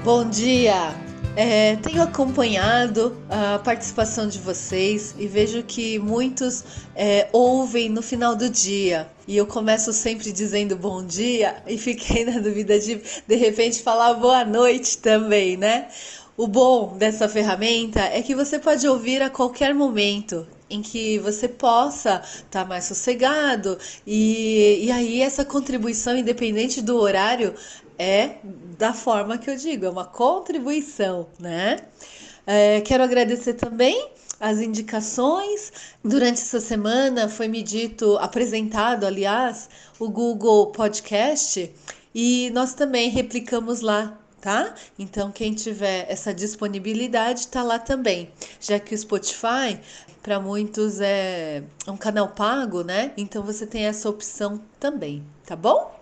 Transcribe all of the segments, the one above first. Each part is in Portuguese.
Bom dia! Tenho acompanhado a participação de vocês e vejo que muitos ouvem no final do dia. E eu começo sempre dizendo bom dia e fiquei na dúvida de repente falar boa noite também, né? O bom dessa ferramenta é que você pode ouvir a qualquer momento em que você possa estar mais sossegado e aí essa contribuição, independente do horário, é da forma que eu digo, é uma contribuição, né? Quero agradecer também as indicações. Durante essa semana foi me dito, apresentado, aliás, o Google Podcast e nós também replicamos lá, tá? Então, quem tiver essa disponibilidade, tá lá também. Já que o Spotify, para muitos, é um canal pago, né? Então, você tem essa opção também, tá bom?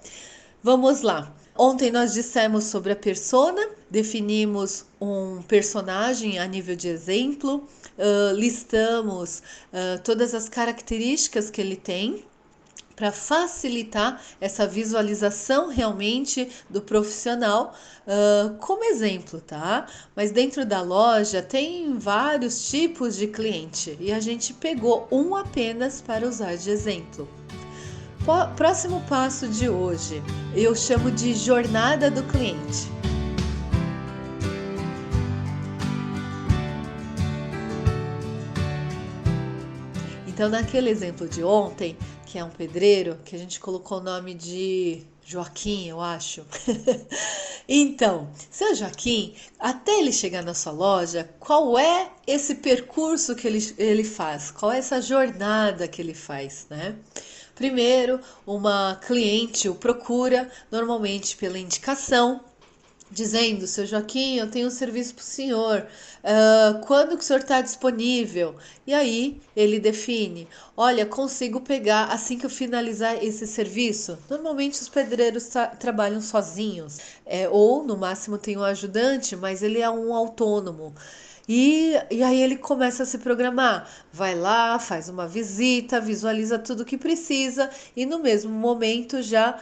Vamos lá. Ontem nós dissemos sobre a persona, definimos um personagem a nível de exemplo, listamos todas as características que ele tem para facilitar essa visualização realmente do profissional como exemplo, tá? Mas dentro da loja tem vários tipos de cliente e a gente pegou um apenas para usar de exemplo. Próximo passo de hoje, eu chamo de jornada do cliente. Então, naquele exemplo de ontem, que é um pedreiro, que a gente colocou o nome de Joaquim, eu acho. Então, seu Joaquim, até ele chegar na sua loja, qual é esse percurso que ele faz? Qual é essa jornada que ele faz, né? Primeiro, uma cliente o procura, normalmente pela indicação, dizendo: seu Joaquim, eu tenho um serviço para o senhor, quando que o senhor está disponível? E aí ele define: olha, consigo pegar assim que eu finalizar esse serviço. Normalmente os pedreiros trabalham sozinhos, ou no máximo tem um ajudante, mas ele é um autônomo. E aí ele começa a se programar, vai lá, faz uma visita, visualiza tudo que precisa e no mesmo momento já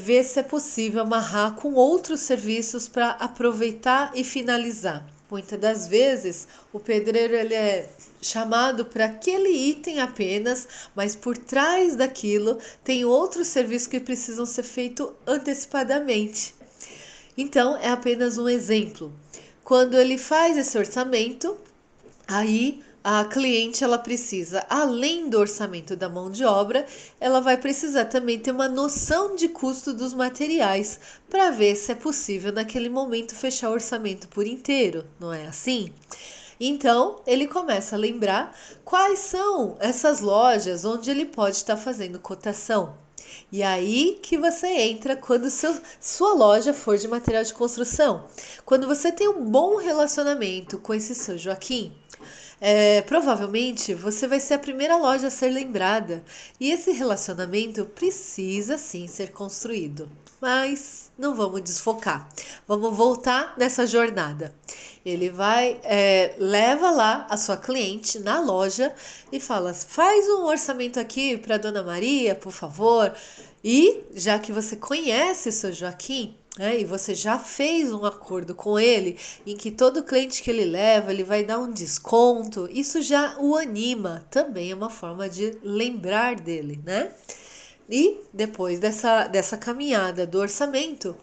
vê se é possível amarrar com outros serviços para aproveitar e finalizar. Muitas das vezes o pedreiro ele é chamado para aquele item apenas, mas por trás daquilo tem outros serviços que precisam ser feitos antecipadamente. Então, é apenas um exemplo. Quando ele faz esse orçamento, aí a cliente ela precisa, além do orçamento da mão de obra, ela vai precisar também ter uma noção de custo dos materiais para ver se é possível naquele momento fechar o orçamento por inteiro, não é assim? Então, ele começa a lembrar quais são essas lojas onde ele pode estar fazendo cotação. E aí que você entra quando sua loja for de material de construção. Quando você tem um bom relacionamento com esse seu Joaquim, provavelmente você vai ser a primeira loja a ser lembrada. E esse relacionamento precisa sim ser construído. Mas não vamos desfocar. Vamos voltar nessa jornada. Ele vai, leva lá a sua cliente na loja e fala: faz um orçamento aqui para Dona Maria, por favor. E já que você conhece o seu Joaquim, e você já fez um acordo com ele em que todo cliente que ele leva, ele vai dar um desconto, isso já o anima. Também é uma forma de lembrar dele, né? E depois dessa caminhada do orçamento,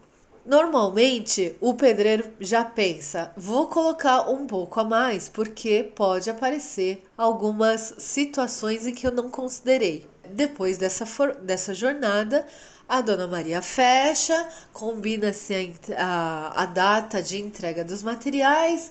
normalmente o pedreiro já pensa: vou colocar um pouco a mais, porque pode aparecer algumas situações em que eu não considerei. Depois dessa jornada, a Dona Maria fecha, combina-se a data de entrega dos materiais,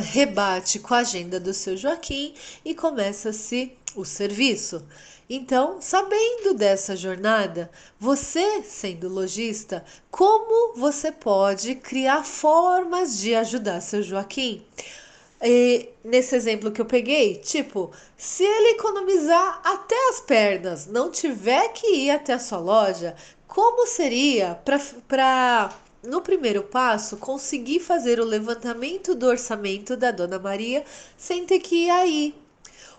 rebate com a agenda do seu Joaquim e começa-se o serviço. Então, sabendo dessa jornada, você, sendo lojista, como você pode criar formas de ajudar seu Joaquim? E nesse exemplo que eu peguei, tipo, se ele economizar até as pernas, não tiver que ir até a sua loja, como seria para no primeiro passo conseguir fazer o levantamento do orçamento da Dona Maria sem ter que ir aí?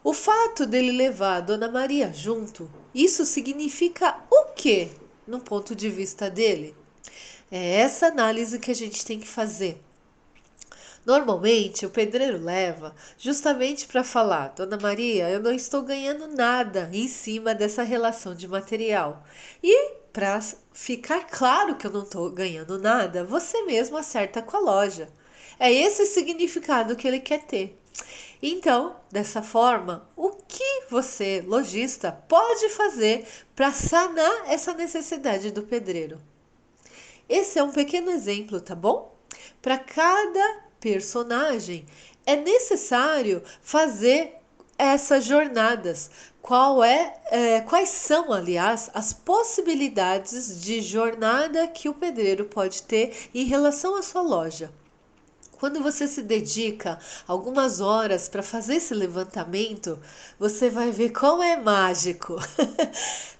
O fato dele levar a Dona Maria junto, isso significa o quê no ponto de vista dele? É essa análise que a gente tem que fazer. Normalmente, o pedreiro leva justamente para falar: Dona Maria, eu não estou ganhando nada em cima dessa relação de material. E para ficar claro que eu não estou ganhando nada, você mesmo acerta com a loja. É esse significado que ele quer ter. Então, dessa forma, o que você, lojista, pode fazer para sanar essa necessidade do pedreiro? Esse é um pequeno exemplo, tá bom? Para cada personagem é necessário fazer essas jornadas. Quais são, aliás, as possibilidades de jornada que o pedreiro pode ter em relação à sua loja? Quando você se dedica algumas horas para fazer esse levantamento, você vai ver como é mágico.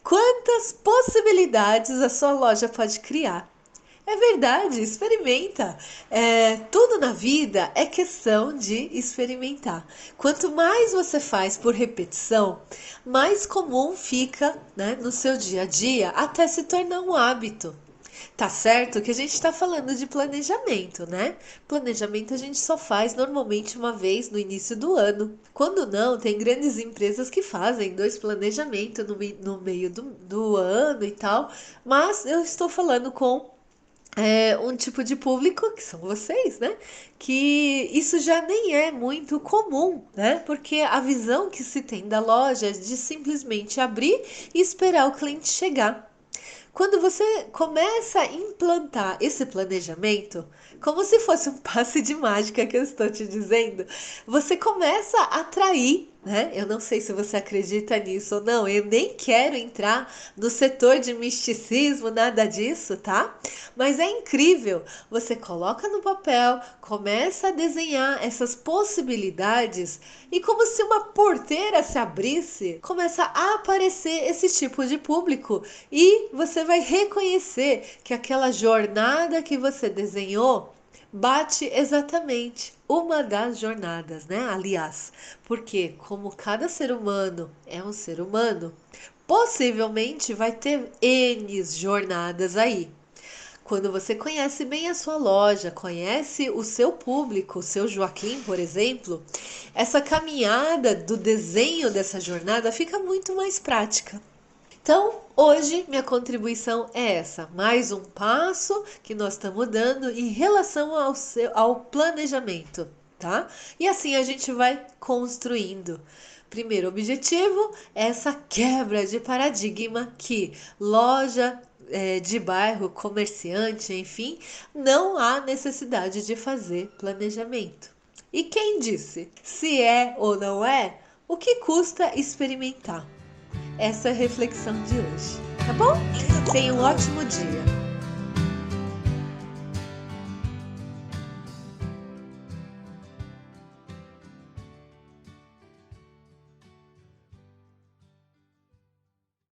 Quantas possibilidades a sua loja pode criar. É verdade, experimenta. Tudo na vida é questão de experimentar. Quanto mais você faz por repetição, mais comum fica, né, no seu dia a dia, até se tornar um hábito. Tá certo que a gente está falando de planejamento, né? Planejamento a gente só faz normalmente uma vez no início do ano. Quando não, tem grandes empresas que fazem dois planejamentos no meio do ano e tal. Mas eu estou falando com um tipo de público, que são vocês, né? Que isso já nem é muito comum, né? Porque a visão que se tem da loja é de simplesmente abrir e esperar o cliente chegar. Quando você começa a implantar esse planejamento, como se fosse um passe de mágica que eu estou te dizendo, você começa a atrair, né? Eu não sei se você acredita nisso ou não, eu nem quero entrar no setor de misticismo, nada disso, tá? Mas é incrível. Você coloca no papel, começa a desenhar essas possibilidades e como se uma porteira se abrisse, começa a aparecer esse tipo de público e você vai reconhecer que aquela jornada que você desenhou bate exatamente uma das jornadas, né? Aliás, porque como cada ser humano é um ser humano, possivelmente vai ter N jornadas aí. Quando você conhece bem a sua loja, conhece o seu público, o seu Joaquim, por exemplo, essa caminhada do desenho dessa jornada fica muito mais prática. Então, hoje minha contribuição é essa, mais um passo que nós estamos dando em relação ao planejamento, tá? E assim a gente vai construindo. Primeiro objetivo é essa quebra de paradigma que loja de bairro, comerciante, enfim, não há necessidade de fazer planejamento. E quem disse? Se é ou não é, o que custa experimentar? Essa é a reflexão de hoje, tá bom? Tenha um ótimo dia.